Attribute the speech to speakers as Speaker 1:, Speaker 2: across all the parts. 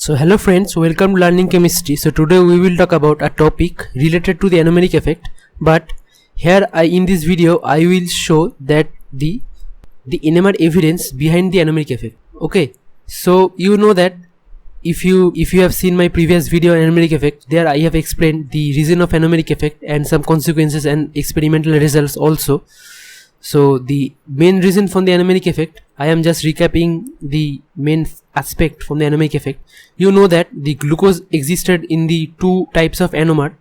Speaker 1: So hello friends, welcome to Learning Chemistry. So today we will talk about a topic related to the anomeric effect, but here in this video I will show that the NMR evidence behind the anomeric effect. Okay, so you know that if you have seen my previous video on anomeric effect, there I have explained the reason of anomeric effect and some consequences and experimental results also. So the main reason for the anomeric effect, I am just recapping the main aspect from the anomeric effect. You know that the glucose existed in the two types of NMR,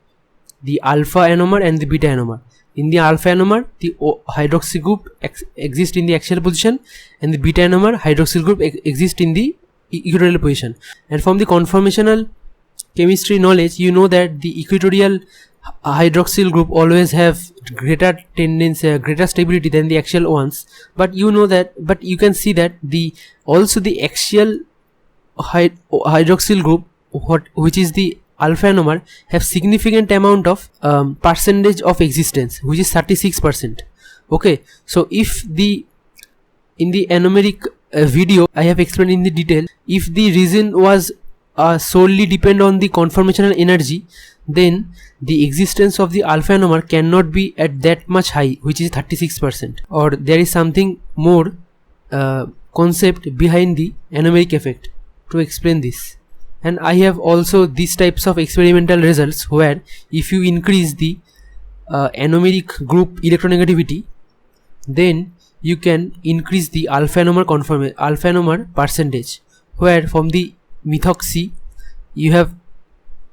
Speaker 1: the alpha NMR and the beta NMR. In the alpha NMR, the hydroxyl group exists in the axial position, and the beta NMR hydroxyl group exists in the equatorial position. And from the conformational chemistry knowledge, you know that the equatorial hydroxyl group always have greater tendency, greater stability than the axial ones. But you know that, but you can see that the axial hydroxyl group, which is the alpha NMR, have significant amount of percentage of existence, which is 36%. Okay, so if in the anomeric video I have explained in the detail, if the reason was solely depend on the conformational energy, then the existence of the alpha NMR cannot be at that much high, which is 36%, or there is something more concept behind the anomeric effect to explain this. And I have also these types of experimental results where if you increase the anomeric group electronegativity, then you can increase the alpha NMR percentage, where from the methoxy you have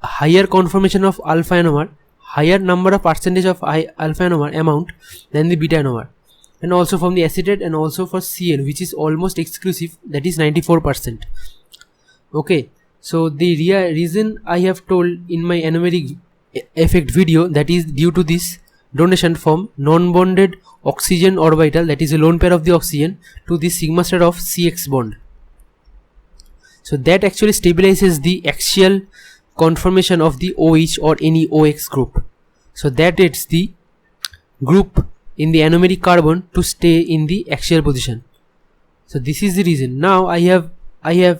Speaker 1: higher conformation of alpha NMR, higher number of percentage of alpha NMR amount than the beta NMR, and also from the acetate, and also for Cl, which is almost exclusive, that is 94%. Okay, so the reason I have told in my anomeric effect video, that is due to this donation from non-bonded oxygen orbital, that is a lone pair of the oxygen, to the sigma star of CX bond. So that actually stabilizes the axial conformation of the OH or any OX group, so that it's the group in the anomeric carbon to stay in the axial position. So this is the reason. Now I have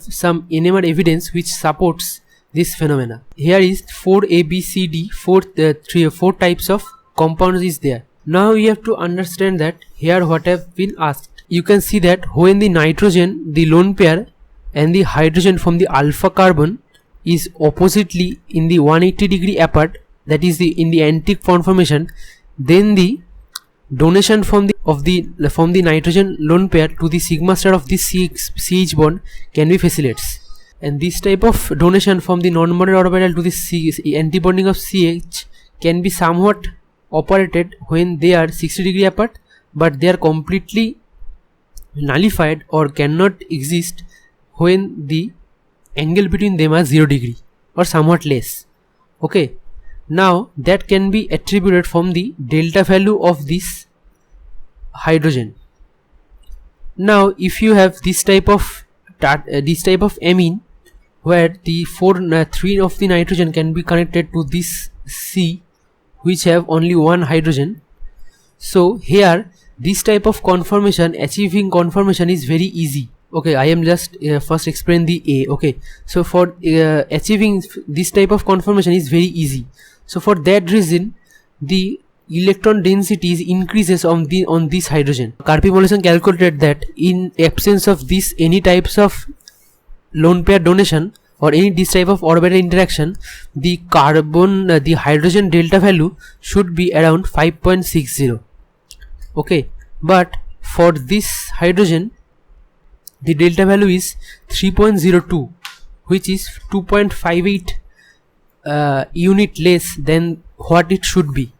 Speaker 1: some NMR evidence which supports this phenomena. Here is 4 ABCD, four types of compounds is there. Now you have to understand that here what have been asked. You can see that when the nitrogen, the lone pair, and the hydrogen from the alpha carbon is oppositely in the 180 degree apart, that is in the antique conformation, then the donation from the nitrogen lone pair to the sigma star of this CH bond can be facilitates. And this type of donation from the non-bonded orbital to the anti-bonding of CH can be somewhat operated when they are 60 degree apart, but they are completely nullified or cannot exist when the angle between them are 0 degree or somewhat less. Okay, now that can be attributed from the delta value of this hydrogen. Now if you have this type of amine, where the 3 of the nitrogen can be connected to this C, which have only one hydrogen, so here this type of conformation, achieving conformation is very easy. Okay, I am just first explain the A. Okay, so for achieving this type of conformation is very easy. So for that reason, the electron density increases on this hydrogen. Karpi-Mollison calculated that in absence of this any types of lone pair donation or any this type of orbital interaction, the hydrogen delta value should be around 5.60. Okay, but for this hydrogen, the delta value is 3.02, which is 2.58 unit less than what it should be.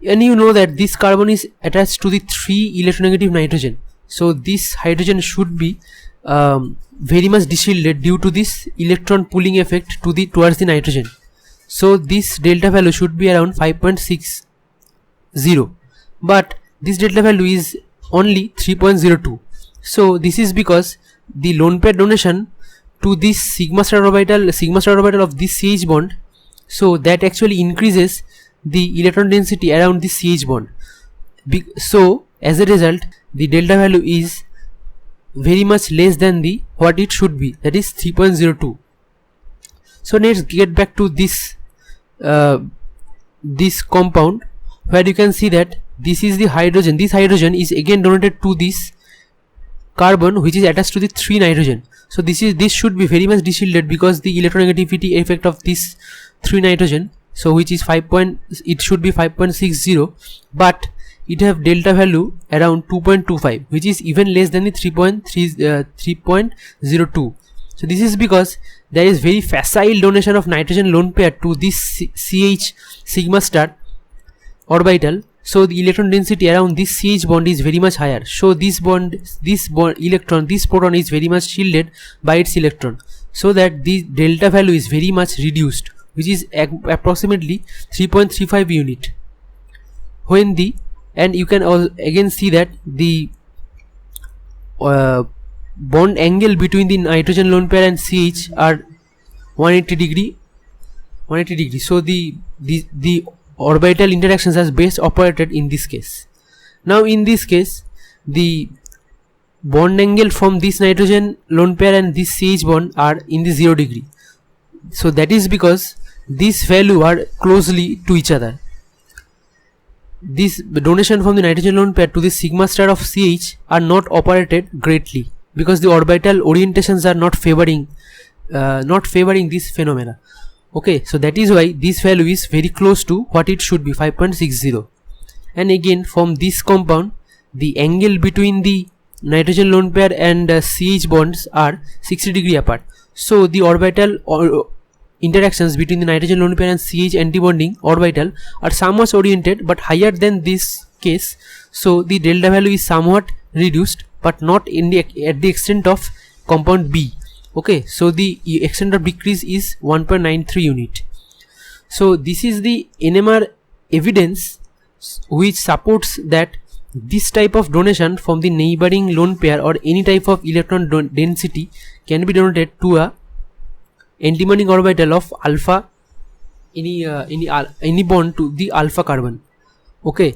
Speaker 1: And you know that this carbon is attached to the 3 electronegative nitrogen, so this hydrogen should be very much deshielded due to this electron pulling effect towards the nitrogen. So this delta value should be around 5.60, but this delta value is only 3.02. So this is because the lone pair donation to this sigma star orbital of this CH bond, so that actually increases the electron density around this CH bond. So as a result, the delta value is very much less than what it should be, that is 3.02. So let's get back to this this compound, where you can see that this is the hydrogen. This hydrogen is again donated to this carbon which is attached to the 3 nitrogen. So this should be very much deshielded, because the electronegativity effect of this 3 nitrogen, so which is it should be 5.60, but it have delta value around 2.25, which is even less than the 3.02. So this is because there is very facile donation of nitrogen lone pair to this CH sigma star orbital. So the electron density around this CH bond is very much higher. So this proton is very much shielded by its electron, so that the delta value is very much reduced, which is approximately 3.35 unit. And you can again see that the bond angle between the nitrogen lone pair and CH are 180 degree. So the orbital interactions as best operated in this case. Now in this case, the bond angle from this nitrogen lone pair and this CH bond are in the 0 degree. So that is because these values are closely to each other. This donation from the nitrogen lone pair to the sigma star of CH are not operated greatly, because the orbital orientations are not favoring this phenomena. Okay, so that is why this value is very close to what it should be, 5.60. And again, from this compound, the angle between the nitrogen lone pair and CH bonds are 60 degree apart. So the orbital interactions between the nitrogen lone pair and CH antibonding orbital are somewhat oriented, but higher than this case. So the delta value is somewhat reduced, but not at the extent of compound B. Okay, so the extent of decrease is 1.93 unit. So this is the NMR evidence which supports that this type of donation from the neighboring lone pair or any type of electron density can be donated to a antibonding orbital of alpha, any bond to the alpha carbon. Okay,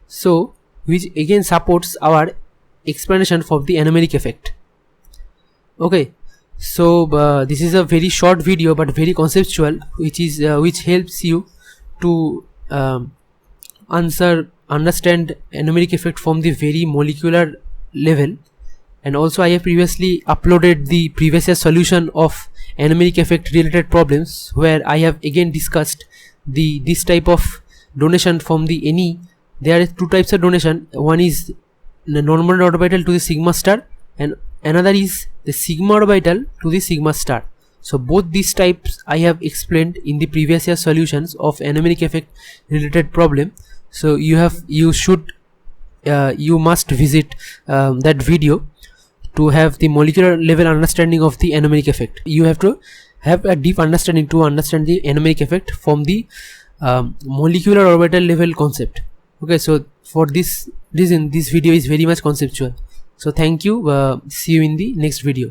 Speaker 1: so which again supports our explanation for the anomeric effect. Okay, so this is a very short video but very conceptual, which helps you to understand anomeric effect from the very molecular level. And also I have previously uploaded the previous year solution of anomeric effect related problems, where I have again discussed this type of donation from the there are 2 types of donation. One is the normal orbital to the sigma star, and another is the sigma orbital to the sigma star. So both these types I have explained in the previous year solutions of anomeric effect related problem. So you must visit that video to have the molecular level understanding of the anomeric effect. You have to have a deep understanding to understand the anomeric effect from the molecular orbital level concept. Okay, so for this reason, this video is very much conceptual. So thank you. See you in the next video.